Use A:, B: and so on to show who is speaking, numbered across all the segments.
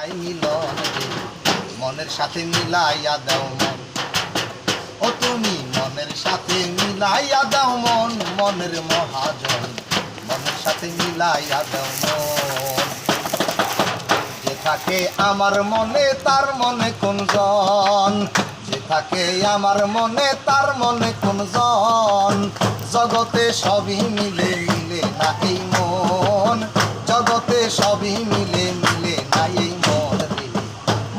A: নাই মিলন রে, মনের সাথে মিলাইয়া দাও মন। ও তুমি মনের সাথে মিলাইয়া দাও মন, মনের মহাজন মনের সাথে মিলাইয়া দাও মন। যে থাকে আমার মনে তার মনে কোনজন, যে থাকে আমার মনে তার মনে কোনজন। জগতে সবই মিলে মিলে না এই মন, জগতে সবই মিলে মিলে না এই মন রে,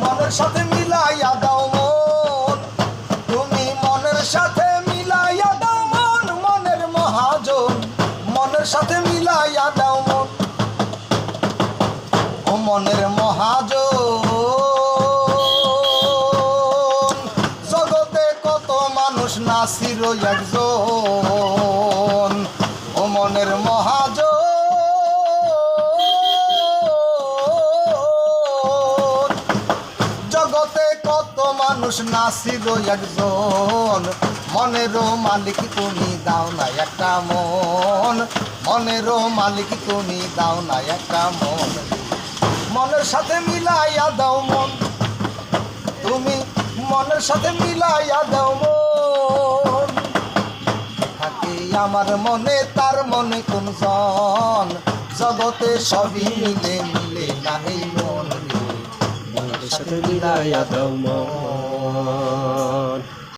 A: মনের সাথে মিলাইয়া দাও মন। তুমি মনের সাথে মিলাইয়া দাও মন, মনের মহাজন মনের সাথে মিলাইয়া দাও মন। ও মনের মহাজন, জগতে কত মানুষ নাসির একজন। ও মনের মহাজন, জগতে কত মানুষ নাসির একজন। মনেরও মালিক তুমি দাও না একটা মন, মনেরও মালিক তুমি দাও না একটা মন। মনের সাথে মিলাইয়া দাও মন, তুমি মনের সাথে মিলাইয়া দাও মন। থাকে আমার মনে তার মনে কোনজন, জগতে সবই মিলে মিলে না এই মন রে,
B: মনের সাথে মিলাইয়া দাও মন।